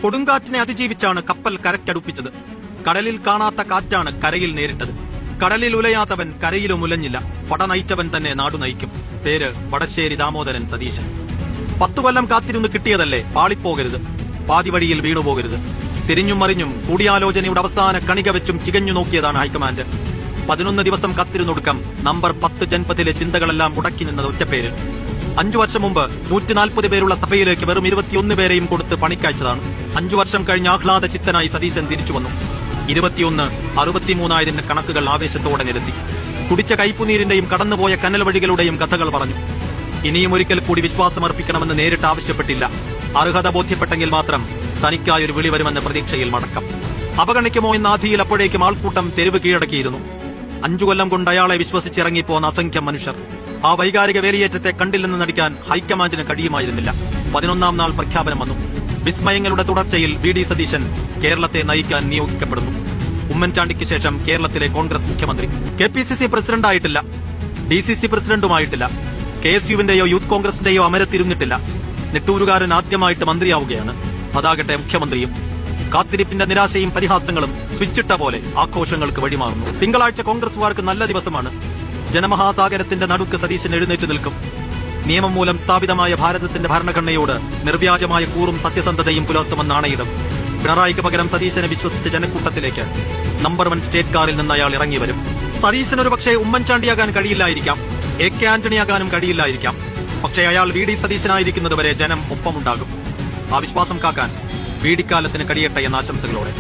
കൊടുങ്കാറ്റിനെ അതിജീവിച്ചാണ് കപ്പൽ കരയ്ക്കടുപ്പിച്ചത്. കടലിൽ കാണാത്ത കാറ്റാണ് കരയിൽ നേരിട്ടത്. കടലിൽ ഉലയാത്തവൻ കരയിലും ഉലഞ്ഞില്ല. പട നയിച്ചവൻ തന്നെ നാടു നയിക്കും. പേര് വടശ്ശേരി ദാമോദരൻ സതീശൻ. 10 കൊല്ലം കാത്തിരുന്ന് കിട്ടിയതല്ലേ, പാളിപ്പോകരുത്, പാതി വഴിയിൽ വീണുപോകരുത്. തിരിഞ്ഞും മറിഞ്ഞും കൂടിയാലോചനയുടെ അവസാന കണിക വെച്ചും ചികഞ്ഞു നോക്കിയതാണ് ഹൈക്കമാൻഡ്. 11 ദിവസം കാത്തിരുന്നൊടുക്കം നമ്പർ 10 ജൻപതിലെ ചിന്തകളെല്ലാം മുടക്കി നിന്നത് ഒറ്റപ്പേര്. 5 വർഷം മുമ്പ് 140 പേരുള്ള സഭയിലേക്ക് വെറും 21 പേരെയും കൊടുത്ത് പണിക്കയച്ചതാണ്. 5 വർഷം കഴിഞ്ഞ് ആഹ്ലാദ ചിത്തനായി സതീശൻ തിരിച്ചു വന്നു. 21 63 കണക്കുകൾ ആവേശത്തോടെ നിരത്തി. കുടിച്ച കൈപ്പുനീരിന്റെയും കടന്നുപോയ കനൽ വഴികളുടെയും കഥകൾ പറഞ്ഞു. ഇനിയും ഒരിക്കൽ കൂടി വിശ്വാസമർപ്പിക്കണമെന്ന് നേരിട്ട് ആവശ്യപ്പെട്ടില്ല. അർഹത ബോധ്യപ്പെട്ടെങ്കിൽ മാത്രം തനിക്കായൊരു വിളി വരുമെന്ന പ്രതീക്ഷയിൽ മടക്കം. അവഗണിക്കുമോ എന്ന ആധിയിൽ അപ്പോഴേക്കും ആൾക്കൂട്ടം തെരുവ് കീഴടക്കിയിരുന്നു. 5 കൊല്ലം കൊണ്ട് അയാളെ വിശ്വസിച്ചിറങ്ങിപ്പോന്ന അസംഖ്യം മനുഷ്യർ. ആ വൈകാരിക വേലിയേറ്റത്തെ കണ്ടില്ലെന്ന് നടിക്കാൻ ഹൈക്കമാൻഡിന് കഴിയുമായിരുന്നില്ല. 11ാം നാൾ പ്രഖ്യാപനം വന്നു. വിസ്മയങ്ങളുടെ തുടർച്ചയിൽ വി.ഡി. സതീശൻ കേരളത്തെ നയിക്കാൻ നിയോഗിക്കപ്പെടുന്നു. ഉമ്മൻചാണ്ടിക്ക് ശേഷം കേരളത്തിലെ കോൺഗ്രസ് മുഖ്യമന്ത്രി. കെ.പി.സി.സി പ്രസിഡന്റായിട്ടില്ല, ഡി.സി.സി പ്രസിഡന്റുമായിട്ടില്ല, കെ.എസ്.യുവിന്റെയോ യൂത്ത് കോൺഗ്രസിന്റെയോ അമരത്തിരുന്നിട്ടില്ല. നെട്ടൂരുകാരൻ ആദ്യമായിട്ട് മന്ത്രിയാവുകയാണ്. അതാകട്ടെ മുഖ്യമന്ത്രിയും. കാത്തിരിപ്പിന്റെ നിരാശയും പരിഹാസങ്ങളും സ്വിച്ചിട്ട പോലെ ആഘോഷങ്ങൾക്ക് വഴിമാറുന്നു. തിങ്കളാഴ്ച കോൺഗ്രസുകാർക്ക് നല്ല ദിവസമാണ്. ജനമഹാസാഗരത്തിന്റെ നടുക്ക് സതീശൻ എഴുന്നേറ്റ് നിൽക്കും. നിയമം മൂലം സ്ഥാപിതമായ ഭാരതത്തിന്റെ ഭരണഘടനയോട് നിർവ്യാജമായ കൂറും സത്യസന്ധതയും പുലർത്തുമെന്നാണയിടും. പിണറായിക്ക് പകരം സതീശനെ വിശ്വസിച്ച ജനക്കൂട്ടത്തിലേക്ക് നമ്പർ 1 സ്റ്റേറ്റ് കാറിൽ നിന്ന് അയാൾ ഇറങ്ങി വരും. സതീശൻ ഒരു പക്ഷേ ഉമ്മൻചാണ്ടിയാകാൻ കഴിയില്ലായിരിക്കാം, എ.കെ. ആന്റണിയാകാനും കഴിയില്ലായിരിക്കാം. പക്ഷേ അയാൾ വി.ഡി. സതീശനായിരിക്കുന്നതുവരെ ജനം ഒപ്പമുണ്ടാകും. ആ വിശ്വാസം കാക്കാൻ വീടിക്കാലത്തിന് കഴിയട്ടെ എന്ന ആശംസകളോടെ